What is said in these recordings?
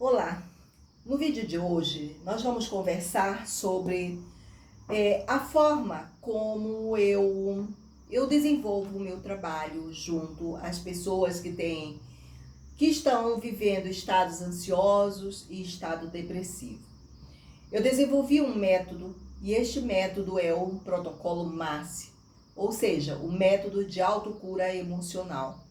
Olá! No vídeo de hoje nós vamos conversar sobre a forma como eu desenvolvo o meu trabalho junto às pessoas que estão vivendo estados ansiosos e estado depressivo. Eu desenvolvi um método e este método é o protocolo MASSE, ou seja, o método de autocura emocional.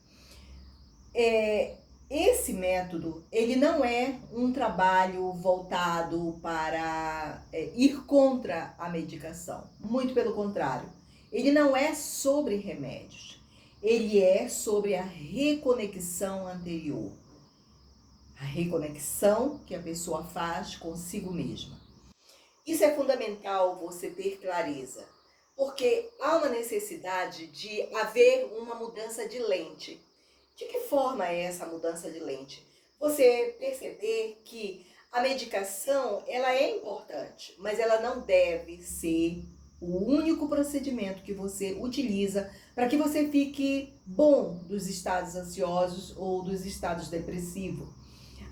Esse método, ele não é um trabalho voltado para ir contra a medicação. Muito pelo contrário. Ele não é sobre remédios. Ele é sobre a reconexão anterior. A reconexão que a pessoa faz consigo mesma. Isso é fundamental você ter clareza, porque há uma necessidade de haver uma mudança de lente. De que forma é essa mudança de lente? Você perceber que a medicação, ela é importante, mas ela não deve ser o único procedimento que você utiliza para que você fique bom dos estados ansiosos ou dos estados depressivos.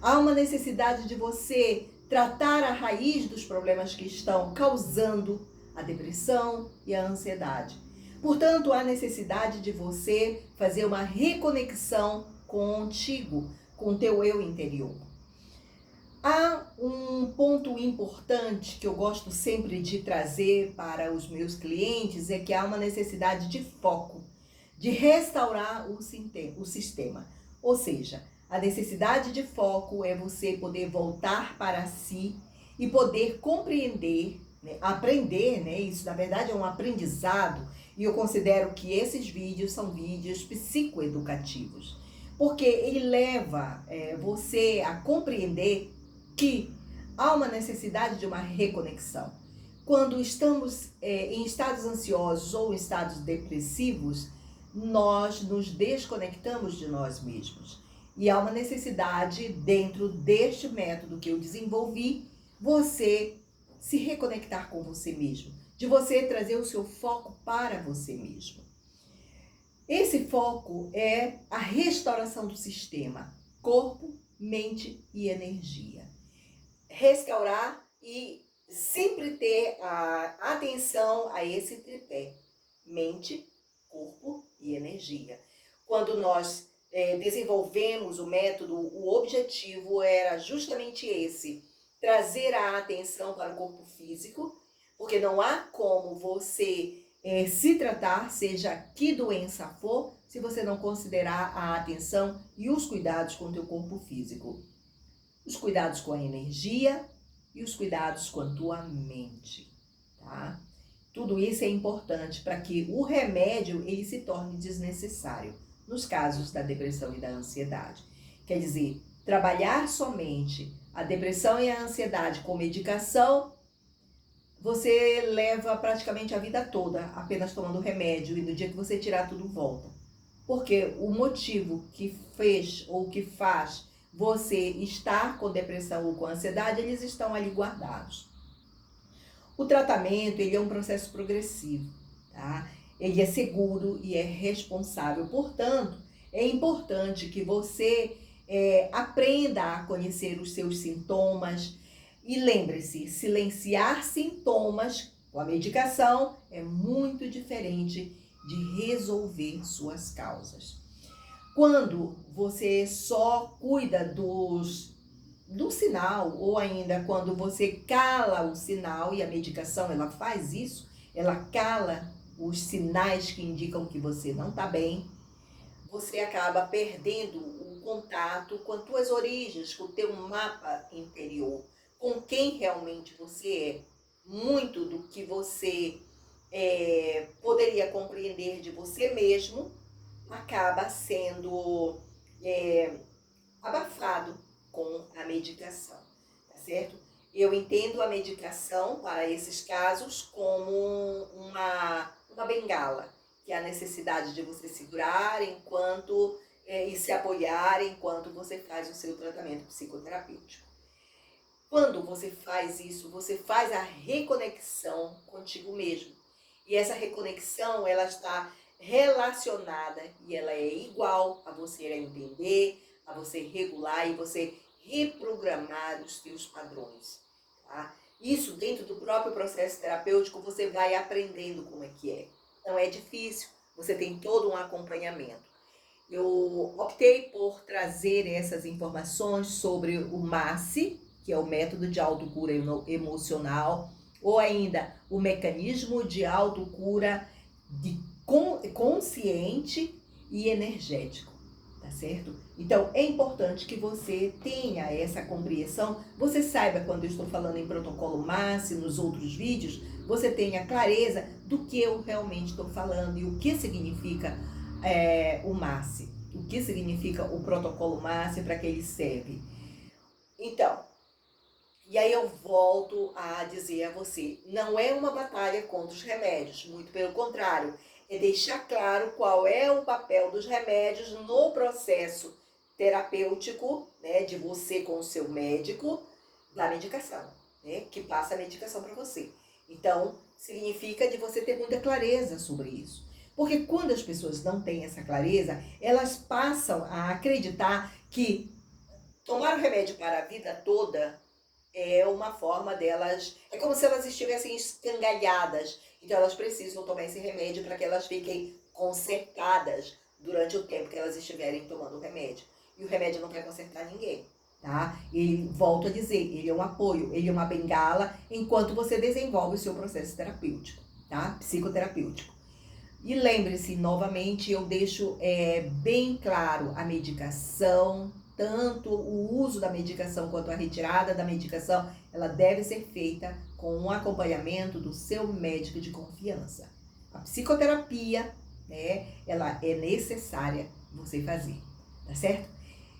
Há uma necessidade de você tratar a raiz dos problemas que estão causando a depressão e a ansiedade. Portanto, há necessidade de você fazer uma reconexão contigo, com o teu eu interior. Há um ponto importante que eu gosto sempre de trazer para os meus clientes, é que há uma necessidade de foco, de restaurar o sistema. Ou seja, a necessidade de foco é você poder voltar para si e poder compreender, aprender, isso na verdade é um aprendizado, e eu considero que esses vídeos são vídeos psicoeducativos, porque ele leva você a compreender que há uma necessidade de uma reconexão. Quando estamos em estados ansiosos ou em estados depressivos, nós nos desconectamos de nós mesmos. E há uma necessidade, dentro deste método que eu desenvolvi, você se reconectar com você mesmo, de você trazer o seu foco para você mesmo. Esse foco é a restauração do sistema, corpo, mente e energia. Restaurar e sempre ter a atenção a esse tripé, mente, corpo e energia. Quando nós desenvolvemos o método, o objetivo era justamente esse, trazer a atenção para o corpo físico, porque não há como você se tratar, seja que doença for, se você não considerar a atenção e os cuidados com o teu corpo físico. Os cuidados com a energia e os cuidados com a tua mente, tá? Tudo isso é importante para que o remédio ele se torne desnecessário nos casos da depressão e da ansiedade. Quer dizer, trabalhar somente a depressão e a ansiedade com medicação, você leva praticamente a vida toda apenas tomando remédio e no dia que você tirar tudo volta. Porque o motivo que fez ou que faz você estar com depressão ou com ansiedade, eles estão ali guardados. O tratamento, ele é um processo progressivo, tá? Ele é seguro e é responsável. Portanto, é importante que você aprenda a conhecer os seus sintomas. E lembre-se, silenciar sintomas com a medicação é muito diferente de resolver suas causas. Quando você só cuida do sinal, ou ainda quando você cala o sinal, e a medicação ela faz isso, ela cala os sinais que indicam que você não está bem, você acaba perdendo o contato com as tuas origens, com o teu mapa interior, com quem realmente você é. Muito do que você poderia compreender de você mesmo acaba sendo abafado com a medicação, tá certo? Eu entendo a medicação para esses casos como uma bengala, que é a necessidade de você segurar enquanto e se apoiar enquanto você faz o seu tratamento psicoterapêutico. Quando você faz isso, você faz a reconexão contigo mesmo. E essa reconexão, ela está relacionada e ela é igual a você entender, a você regular e você reprogramar os teus padrões, tá? Isso dentro do próprio processo terapêutico você vai aprendendo como é que é. Não é difícil, você tem todo um acompanhamento. Eu optei por trazer essas informações sobre o MASE, que é o método de autocura emocional, ou ainda o mecanismo de autocura consciente e energético, tá certo? Então é importante que você tenha essa compreensão, você saiba quando eu estou falando em protocolo MASE, nos outros vídeos, você tenha clareza do que eu realmente estou falando e o que significa o MASE, o que significa o protocolo MASE, para que ele serve. Então, e aí eu volto a dizer a você, não é uma batalha contra os remédios, muito pelo contrário, é deixar claro qual é o papel dos remédios no processo terapêutico, né, de você com o seu médico, da medicação, né, que passa a medicação para você. Então, significa de você ter muita clareza sobre isso. Porque quando as pessoas não têm essa clareza, elas passam a acreditar que tomar o remédio para a vida toda é uma forma delas, é como se elas estivessem escangalhadas. Então elas precisam tomar esse remédio para que elas fiquem consertadas durante o tempo que elas estiverem tomando o remédio. E o remédio não quer consertar ninguém, tá? E volto a dizer, ele é um apoio, ele é uma bengala enquanto você desenvolve o seu processo terapêutico, tá? Psicoterapêutico. E lembre-se, novamente, eu deixo bem claro, a medicação, tanto o uso da medicação quanto a retirada da medicação, ela deve ser feita com um acompanhamento do seu médico de confiança. A psicoterapia, né, ela é necessária você fazer, tá certo?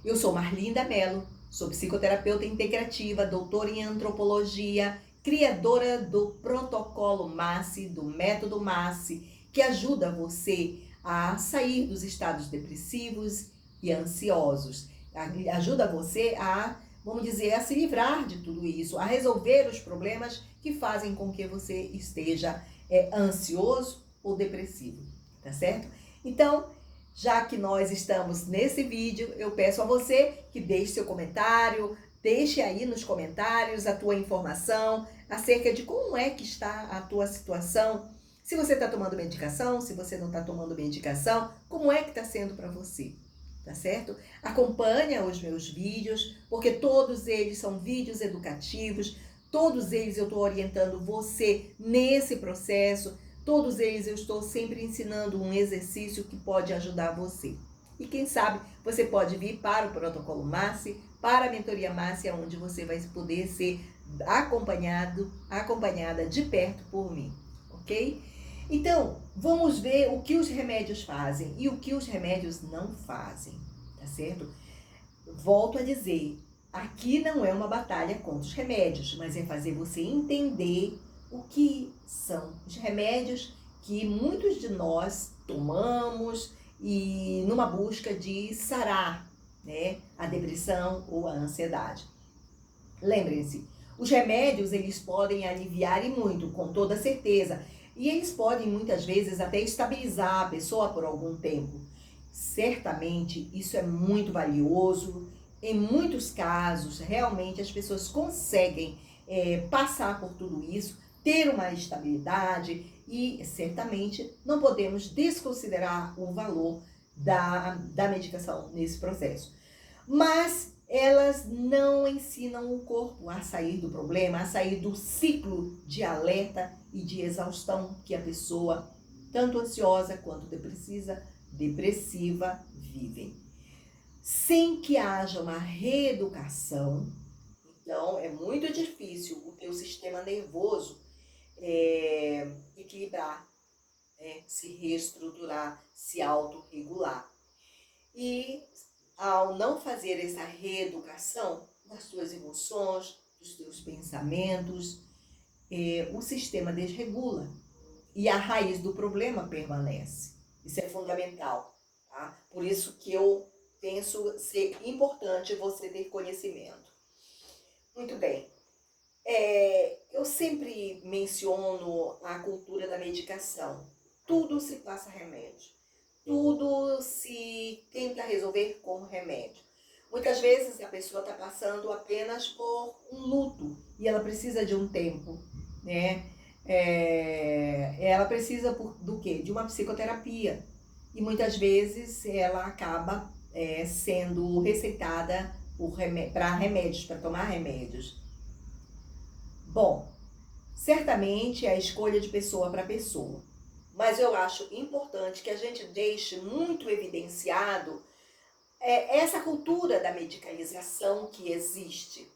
Eu sou Marlinda Mello, sou psicoterapeuta integrativa, doutora em antropologia, criadora do protocolo MASE, do método MASE, que ajuda você a sair dos estados depressivos e ansiosos. Ajuda você a, vamos dizer, a se livrar de tudo isso, a resolver os problemas que fazem com que você esteja ansioso ou depressivo, tá certo? Então, já que nós estamos nesse vídeo, eu peço a você que deixe seu comentário, deixe aí nos comentários a tua informação acerca de como é que está a tua situação. Se você está tomando medicação, se você não está tomando medicação, como é que está sendo para você, tá certo? Acompanha os meus vídeos, porque todos eles são vídeos educativos, todos eles eu estou orientando você nesse processo, todos eles eu estou sempre ensinando um exercício que pode ajudar você. E quem sabe você pode vir para o protocolo MASE, para a mentoria MASE, onde você vai poder ser acompanhada de perto por mim, ok? Então, vamos ver o que os remédios fazem e o que os remédios não fazem, tá certo? Volto a dizer, aqui não é uma batalha contra os remédios, mas é fazer você entender o que são os remédios que muitos de nós tomamos e numa busca de sarar, né, a depressão ou a ansiedade. Lembrem-se, os remédios eles podem aliviar e muito, com toda certeza. E eles podem, muitas vezes, até estabilizar a pessoa por algum tempo. Certamente, isso é muito valioso. Em muitos casos, realmente, as pessoas conseguem passar por tudo isso, ter uma estabilidade e, certamente, não podemos desconsiderar o valor da medicação nesse processo. Mas elas não ensinam o corpo a sair do problema, a sair do ciclo de alerta e de exaustão que a pessoa, tanto ansiosa quanto depressiva, vivem. Sem que haja uma reeducação, então é muito difícil o teu sistema nervoso equilibrar, se reestruturar, se autorregular. E ao não fazer essa reeducação das suas emoções, dos teus pensamentos, o sistema desregula e a raiz do problema permanece. Isso é fundamental, tá? Por isso que eu penso ser importante você ter conhecimento. Muito bem. Eu sempre menciono a cultura da medicação. Tudo se passa remédio. Tudo se tenta resolver com remédio. Muitas vezes a pessoa está passando apenas por um luto e ela precisa de um tempo, né? Ela precisa do quê? De uma psicoterapia. E muitas vezes ela acaba sendo receitada para remédios, para tomar remédios. Bom, certamente é a escolha de pessoa para pessoa. Mas eu acho importante que a gente deixe muito evidenciado essa cultura da medicalização que existe.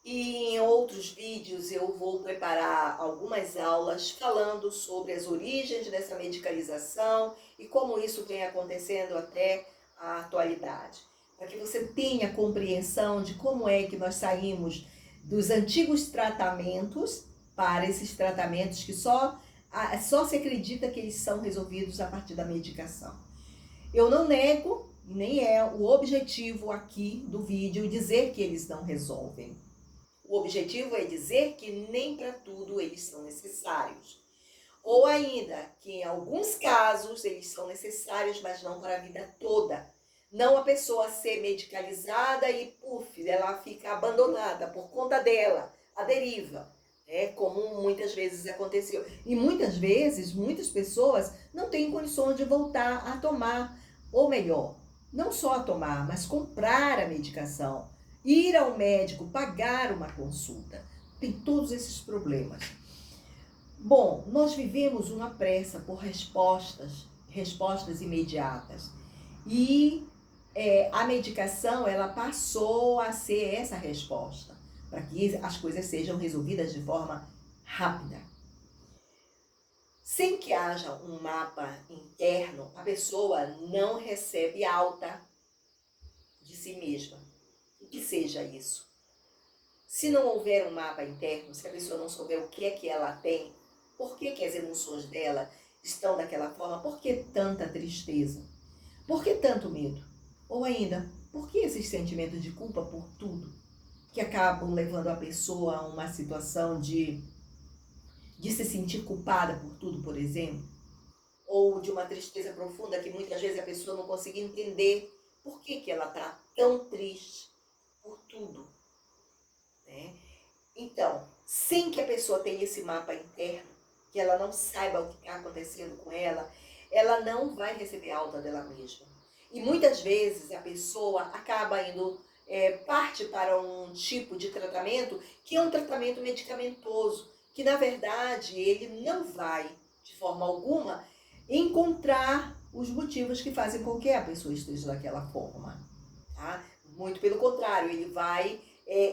E em outros vídeos eu vou preparar algumas aulas falando sobre as origens dessa medicalização e como isso vem acontecendo até a atualidade. Para que você tenha compreensão de como é que nós saímos dos antigos tratamentos para esses tratamentos que só se acredita que eles são resolvidos a partir da medicação. Eu não nego, nem é o objetivo aqui do vídeo dizer que eles não resolvem. O objetivo é dizer que nem para tudo eles são necessários. Ou ainda, que em alguns casos eles são necessários, mas não para a vida toda. Não a pessoa ser medicalizada e, puf, ela fica abandonada por conta dela, a deriva. Como muitas vezes aconteceu. E muitas vezes, muitas pessoas não têm condições de voltar a tomar. Ou melhor, não só a tomar, mas comprar a medicação. Ir ao médico, pagar uma consulta. Tem todos esses problemas. Bom, nós vivemos uma pressa por respostas imediatas. E a medicação, ela passou a ser essa resposta, para que as coisas sejam resolvidas de forma rápida. Sem que haja um mapa interno, a pessoa não recebe alta de si mesma. O que seja isso? Se não houver um mapa interno, se a pessoa não souber o que é que ela tem, por que as emoções dela estão daquela forma, por que tanta tristeza? Por que tanto medo? Ou ainda, por que esses sentimentos de culpa por tudo? Que acabam levando a pessoa a uma situação de se sentir culpada por tudo, por exemplo? Ou de uma tristeza profunda que muitas vezes a pessoa não consegue entender por que ela está tão triste por tudo. Então, sem que a pessoa tenha esse mapa interno, que ela não saiba o que está acontecendo com ela não vai receber alta dela mesma. E muitas vezes a pessoa acaba indo, parte para um tipo de tratamento que é um tratamento medicamentoso, que na verdade ele não vai, de forma alguma, encontrar os motivos que fazem com que a pessoa esteja daquela forma. Tá? Muito pelo contrário, ele vai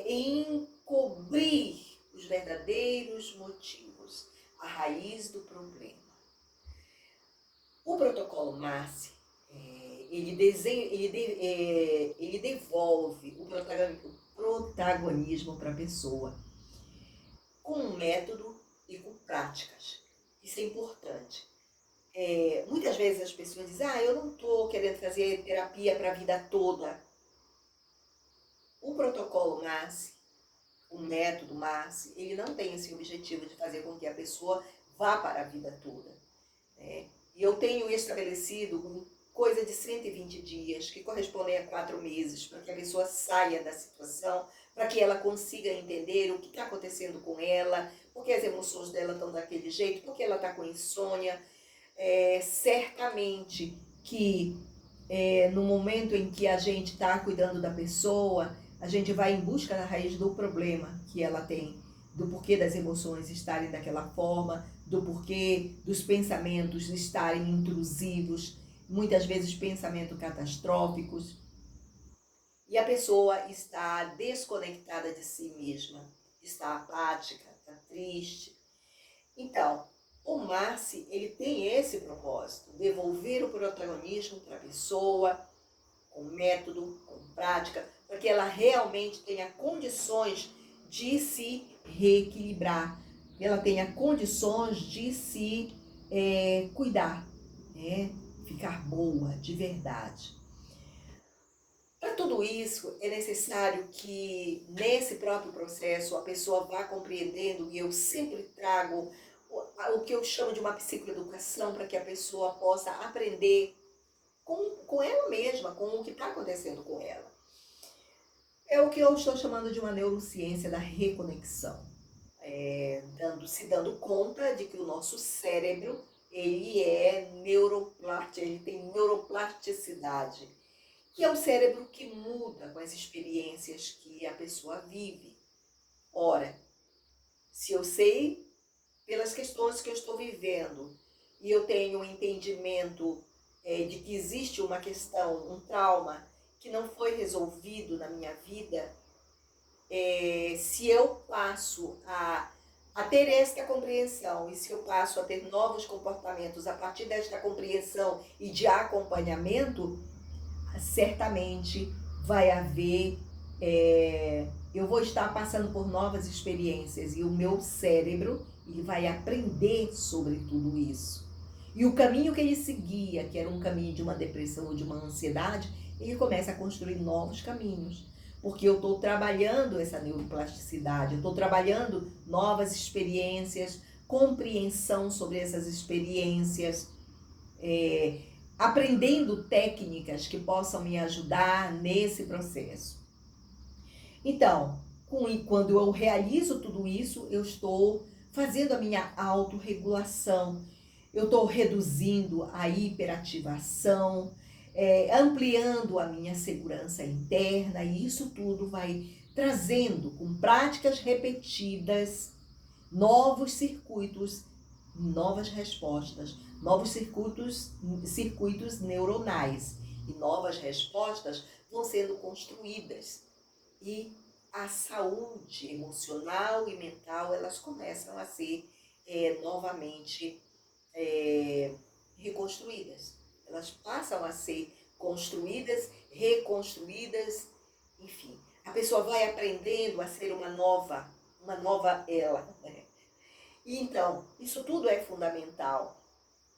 encobrir os verdadeiros motivos, a raiz do problema. O protocolo MASSE, ele devolve o protagonismo para a pessoa com um método e com práticas. Isso é importante. Muitas vezes as pessoas dizem, eu não estou querendo fazer terapia para a vida toda. O protocolo MASSE, o método MASSE, ele não tem esse objetivo de fazer com que a pessoa vá para a vida toda. E eu tenho estabelecido coisa de 120 dias, que correspondem a 4 meses, para que a pessoa saia da situação, para que ela consiga entender o que está acontecendo com ela, porque as emoções dela estão daquele jeito, porque ela está com insônia. Certamente que no momento em que a gente está cuidando da pessoa, a gente vai em busca da raiz do problema que ela tem, do porquê das emoções estarem daquela forma, do porquê dos pensamentos estarem intrusivos, muitas vezes pensamentos catastróficos. E a pessoa está desconectada de si mesma, está apática, está triste. Então, o MASSE, ele tem esse propósito, devolver o protagonismo para a pessoa, com método, com prática, para que ela realmente tenha condições de se reequilibrar, ela tenha condições de se cuidar, ficar boa, de verdade. Para tudo isso, é necessário que nesse próprio processo a pessoa vá compreendendo, e eu sempre trago o que eu chamo de uma psicoeducação, para que a pessoa possa aprender com ela mesma, com o que está acontecendo com ela. É o que eu estou chamando de uma neurociência da reconexão. Se dando conta de que o nosso cérebro, ele tem neuroplasticidade, que é o cérebro que muda com as experiências que a pessoa vive. Ora, se eu sei pelas questões que eu estou vivendo e eu tenho um entendimento de que existe uma questão, um trauma que não foi resolvido na minha vida, se eu passo a ter esta compreensão e se eu passo a ter novos comportamentos a partir desta compreensão e de acompanhamento, certamente vai haver, eu vou estar passando por novas experiências e o meu cérebro ele vai aprender sobre tudo isso. E o caminho que ele seguia, que era um caminho de uma depressão ou de uma ansiedade, ele começa a construir novos caminhos. Porque eu estou trabalhando essa neuroplasticidade, eu estou trabalhando novas experiências, compreensão sobre essas experiências, aprendendo técnicas que possam me ajudar nesse processo. Então, quando eu realizo tudo isso, eu estou fazendo a minha autorregulação, eu estou reduzindo a hiperativação, ampliando a minha segurança interna, e isso tudo vai trazendo, com práticas repetidas, novos circuitos, novas respostas, novos circuitos neuronais, e novas respostas vão sendo construídas. E a saúde emocional e mental, elas começam a ser novamente reconstruídas. Elas passam a ser construídas, reconstruídas, enfim. A pessoa vai aprendendo a ser uma nova ela. E então, isso tudo é fundamental,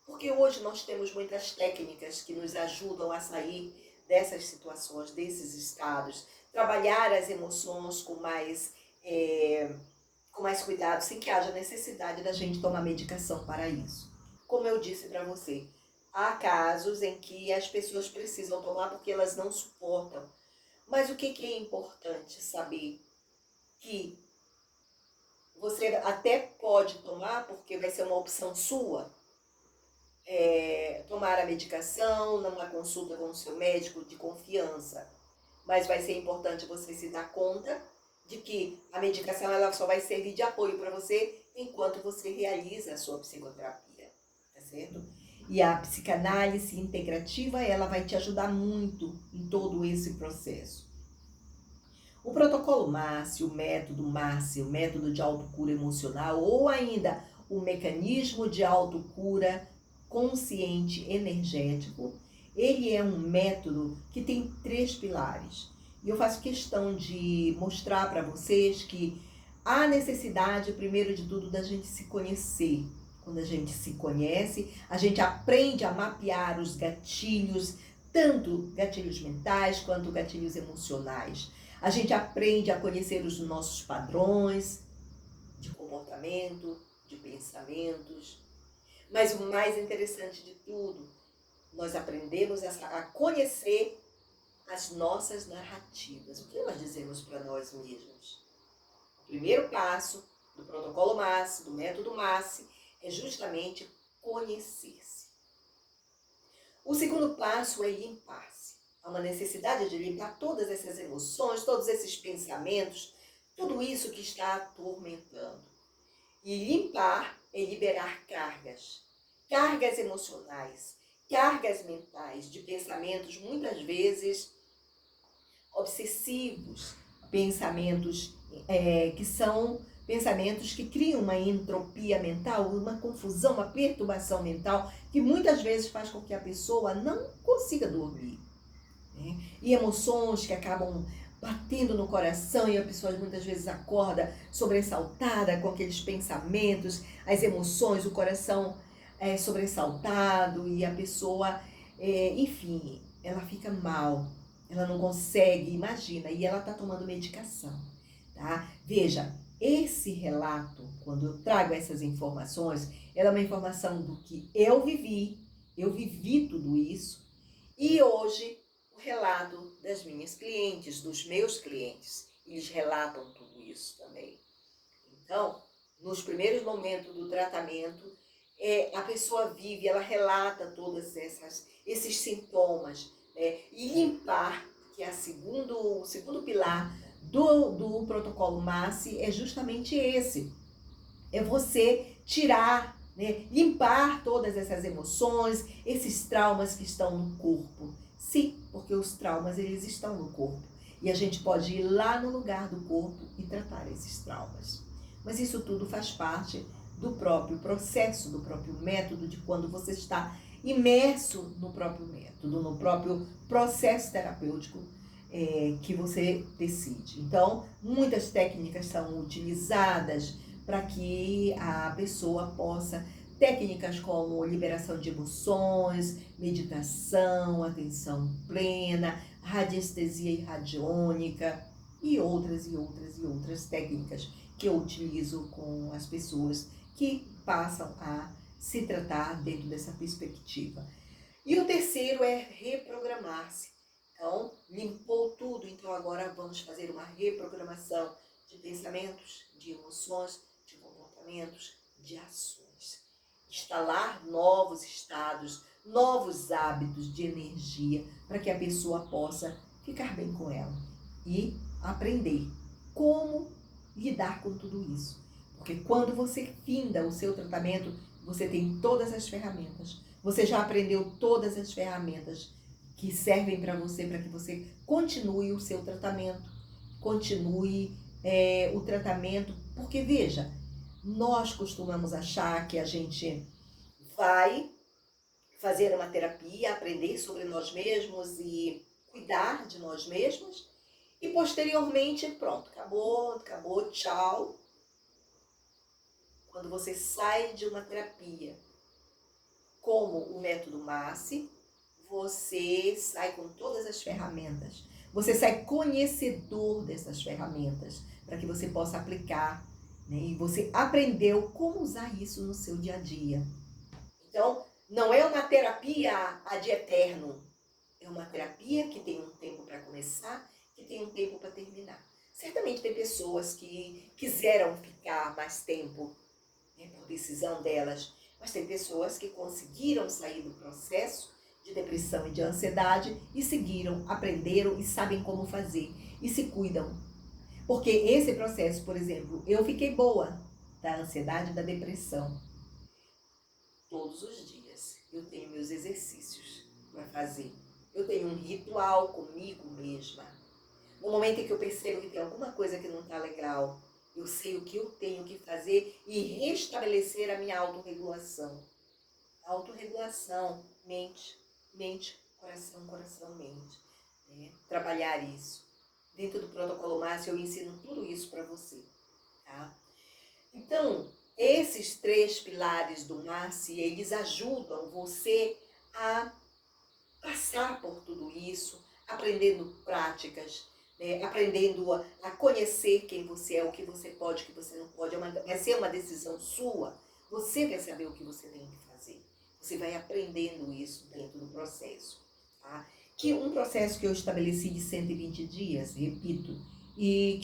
porque hoje nós temos muitas técnicas que nos ajudam a sair dessas situações, desses estados, trabalhar as emoções com mais cuidado, sem que haja necessidade da gente tomar medicação para isso. Como eu disse para você, há casos em que as pessoas precisam tomar porque elas não suportam. Mas o que é importante saber? Que você até pode tomar, porque vai ser uma opção sua, tomar a medicação numa consulta com o seu médico de confiança. Mas vai ser importante você se dar conta de que a medicação ela só vai servir de apoio para você enquanto você realiza a sua psicoterapia, tá certo? E a psicanálise integrativa, ela vai te ajudar muito em todo esse processo. O protocolo MASSE, o método de autocura emocional, ou ainda o mecanismo de autocura consciente energético, ele é um método que tem 3 pilares. E eu faço questão de mostrar para vocês que há necessidade, primeiro de tudo, da gente se conhecer. Quando a gente se conhece, a gente aprende a mapear os gatilhos, tanto gatilhos mentais quanto gatilhos emocionais. A gente aprende a conhecer os nossos padrões de comportamento, de pensamentos. Mas o mais interessante de tudo, nós aprendemos a conhecer as nossas narrativas. O que nós dizemos para nós mesmos? O primeiro passo do protocolo MASSE, do método MASSE, é justamente conhecer-se. O segundo passo é limpar-se. Há uma necessidade de limpar todas essas emoções, todos esses pensamentos, tudo isso que está atormentando. E limpar é liberar cargas emocionais, cargas mentais, de pensamentos muitas vezes obsessivos, pensamentos que são pensamentos que criam uma entropia mental, uma confusão, uma perturbação mental, que muitas vezes faz com que a pessoa não consiga dormir. E emoções que acabam batendo no coração e a pessoa muitas vezes acorda sobressaltada com aqueles pensamentos, as emoções, o coração sobressaltado e a pessoa, enfim, ela fica mal, ela não consegue, imagina, e ela está tomando medicação, tá? Veja, esse relato, quando eu trago essas informações, ela é uma informação do que eu vivi tudo isso, E hoje, o relato das minhas clientes, dos meus clientes, eles relatam tudo isso também. Então, nos primeiros momentos do tratamento, a pessoa vive, ela relata todos esses sintomas, né? E limpar, que é o segundo pilar do protocolo MASSE, é justamente esse. É você tirar, né, limpar todas essas emoções, esses traumas que estão no corpo. Sim, porque os traumas, eles estão no corpo. E a gente pode ir lá no lugar do corpo e tratar esses traumas. Mas isso tudo faz parte do próprio processo, do próprio método, de quando você está imerso no próprio método, no próprio processo terapêutico que você decide. Então, muitas técnicas são utilizadas para que a pessoa possa, técnicas como liberação de emoções, meditação, atenção plena, radiestesia irradiônica e outras técnicas que eu utilizo com as pessoas que passam a se tratar dentro dessa perspectiva. E o terceiro é reprogramar-se. Então, limpou tudo, então agora vamos fazer uma reprogramação de pensamentos, de emoções, de comportamentos, de ações. Instalar novos estados, novos hábitos de energia para que a pessoa possa ficar bem com ela e aprender como lidar com tudo isso. Porque quando você finda o seu tratamento, você tem todas as ferramentas. Você já aprendeu todas as ferramentas que servem para que você continue o seu tratamento, continue o tratamento. Porque, veja, nós costumamos achar que a gente vai fazer uma terapia, aprender sobre nós mesmos e cuidar de nós mesmos, e posteriormente, pronto, acabou, tchau. Quando você sai de uma terapia, como o método MASSE, você sai com todas as ferramentas. Você sai conhecedor dessas ferramentas para que você possa aplicar, né? E você aprendeu como usar isso no seu dia a dia. Então, não é uma terapia ad eterno. É uma terapia que tem um tempo para começar, que tem um tempo para terminar. Certamente tem pessoas que quiseram ficar mais tempo, né, por decisão delas, mas tem pessoas que conseguiram sair do processo de depressão e de ansiedade e seguiram, aprenderam e sabem como fazer e se cuidam. Porque esse processo, por exemplo, eu fiquei boa da ansiedade e da depressão. Todos os dias eu tenho meus exercícios para fazer. Eu tenho um ritual comigo mesma. No momento em que eu percebo que tem alguma coisa que não está legal, eu sei o que eu tenho que fazer e restabelecer a minha autorregulação. A autorregulação, mente, coração, mente. Né? Trabalhar isso. Dentro do protocolo MASSE eu ensino tudo isso para você. Tá? Então, esses 3 pilares do MASSE, eles ajudam você a passar por tudo isso, aprendendo práticas, né? Aprendendo a conhecer quem você é, o que você pode, o que você não pode. Vai ser uma decisão sua. Você vai saber o que você tem que fazer. Você vai aprendendo isso dentro do processo. Tá? Que um processo que eu estabeleci de 120 dias, repito, e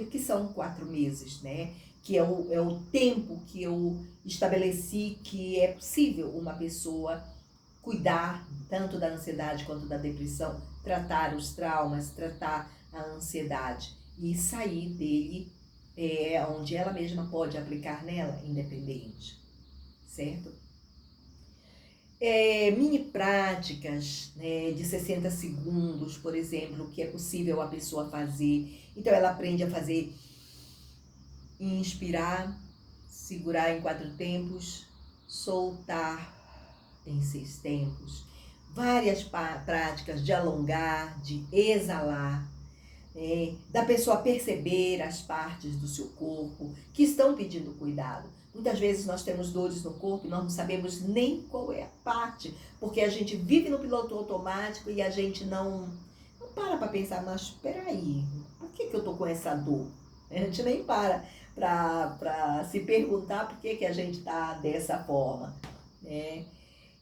que são 4 meses, né? Que é o tempo que eu estabeleci que é possível uma pessoa cuidar tanto da ansiedade quanto da depressão, tratar os traumas, tratar a ansiedade e sair dele onde ela mesma pode aplicar nela, independente, certo? Mini práticas, né, de 60 segundos, por exemplo, que é possível a pessoa fazer. Então ela aprende a fazer inspirar, segurar em 4 tempos, soltar em 6 tempos. Várias práticas de alongar, de exalar, da pessoa perceber as partes do seu corpo que estão pedindo cuidado. Muitas vezes nós temos dores no corpo e nós não sabemos nem qual é a parte, porque a gente vive no piloto automático e a gente não para pensar, mas espera aí, por que eu tô com essa dor? A gente nem para se perguntar por que a gente está dessa forma, né?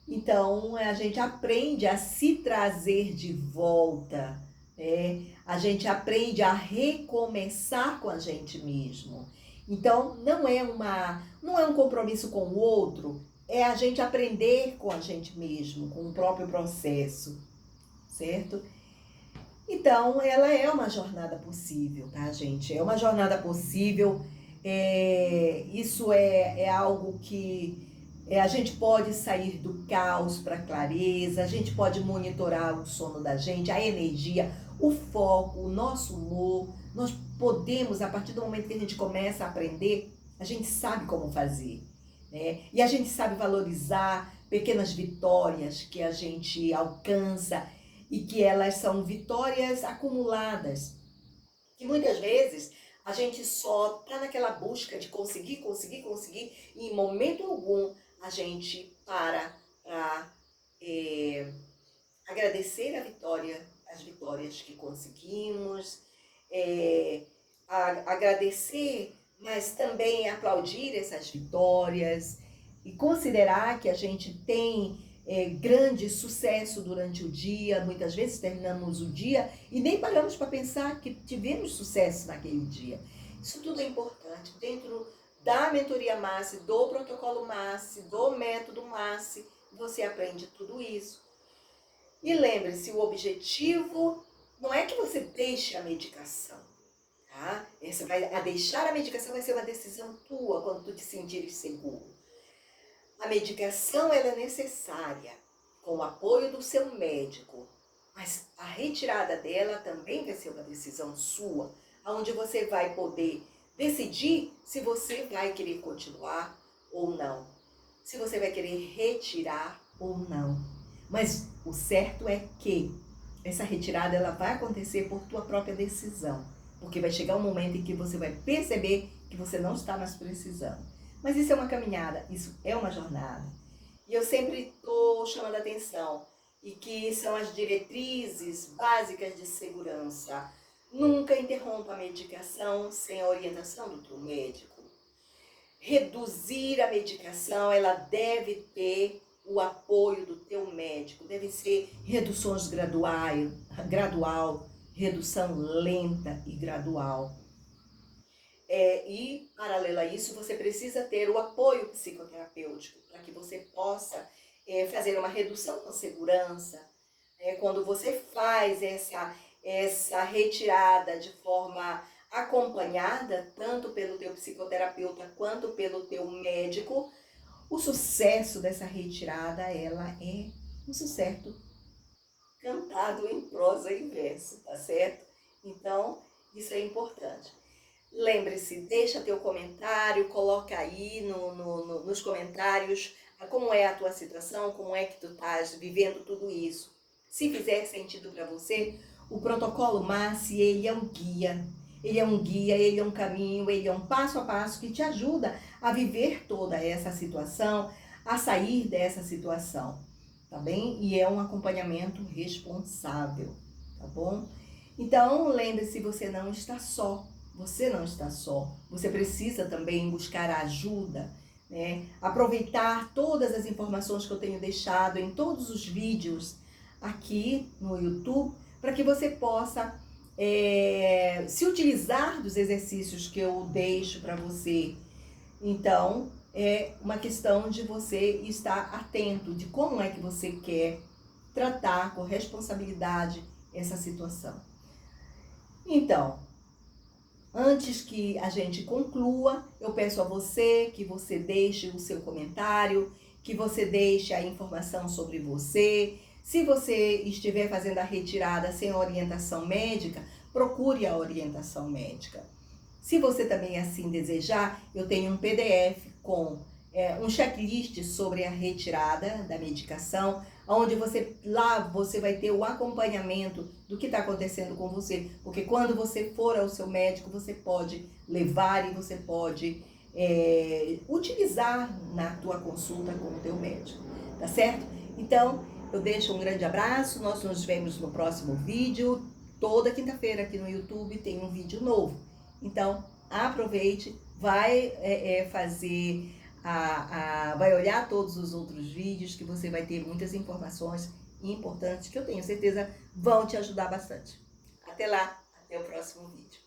Então, a gente aprende a se trazer de volta, né? A gente aprende a recomeçar com a gente mesmo. Então, não é um compromisso com o outro, é a gente aprender com a gente mesmo, com o próprio processo, certo? Então, ela é uma jornada possível, tá, gente? É uma jornada possível. Isso é algo que a gente pode sair do caos para a clareza, a gente pode monitorar o sono da gente, a energia, o foco, o nosso humor. Nós podemos, a partir do momento que a gente começa a aprender, a gente sabe como fazer, né? E a gente sabe valorizar pequenas vitórias que a gente alcança e que elas são vitórias acumuladas. Que muitas vezes a gente só está naquela busca de conseguir, conseguir, conseguir, e em momento algum a gente para agradecer a vitória, as vitórias que conseguimos, agradecer, mas também aplaudir essas vitórias e considerar que a gente tem grande sucesso durante o dia. Muitas vezes terminamos o dia e nem paramos para pensar que tivemos sucesso naquele dia. Isso tudo é importante dentro da mentoria Massi, do protocolo Massi, do método Massi. Você aprende tudo isso. E lembre-se, o objetivo não é que você deixe a medicação, tá? A deixar a medicação vai ser uma decisão tua quando tu te sentires seguro. A medicação ela é necessária com o apoio do seu médico, mas a retirada dela também vai ser uma decisão sua, onde você vai poder decidir se você vai querer continuar ou não, se você vai querer retirar ou não. Mas o certo é que essa retirada ela vai acontecer por tua própria decisão, porque vai chegar um momento em que você vai perceber que você não está mais precisando. Mas isso é uma caminhada, isso é uma jornada. E eu sempre estou chamando a atenção, e que são as diretrizes básicas de segurança. Nunca interrompa a medicação sem a orientação do teu médico. Reduzir a medicação, ela deve ter o apoio do teu médico. Deve ser reduções gradual, redução lenta e gradual. E, paralelo a isso, você precisa ter o apoio psicoterapêutico para que você possa fazer uma redução com segurança. Quando você faz essa retirada de forma acompanhada, tanto pelo teu psicoterapeuta quanto pelo teu médico, o sucesso dessa retirada, ela é um sucesso cantado em prosa e verso, tá certo? Então, isso é importante. Lembre-se, deixa teu comentário, coloca aí nos comentários como é a tua situação, como é que tu estás vivendo tudo isso. Se fizer sentido para você, o protocolo Massi, ele é um guia. Ele é um guia, ele é um caminho, ele é um passo a passo que te ajuda a viver toda essa situação, a sair dessa situação, tá bem? E é um acompanhamento responsável, tá bom? Então, lembre-se, você não está só. Você não está só. Você precisa também buscar ajuda, né? Aproveitar todas as informações que eu tenho deixado em todos os vídeos aqui no YouTube, para que você possa se utilizar dos exercícios que eu deixo para você. Então, é uma questão de você estar atento de como é que você quer tratar com responsabilidade essa situação. Então, antes que a gente conclua, eu peço a você que você deixe o seu comentário, que você deixe a informação sobre você. Se você estiver fazendo a retirada sem orientação médica, procure a orientação médica. Se você também assim desejar, eu tenho um PDF com um checklist sobre a retirada da medicação, onde lá você vai ter o acompanhamento do que está acontecendo com você, porque quando você for ao seu médico, você pode levar e você pode utilizar na tua consulta com o teu médico, tá certo? Então, eu deixo um grande abraço, nós nos vemos no próximo vídeo. Toda quinta-feira aqui no YouTube tem um vídeo novo. Então, aproveite, vai fazer vai olhar todos os outros vídeos, que você vai ter muitas informações importantes que eu tenho certeza vão te ajudar bastante. Até lá, até o próximo vídeo.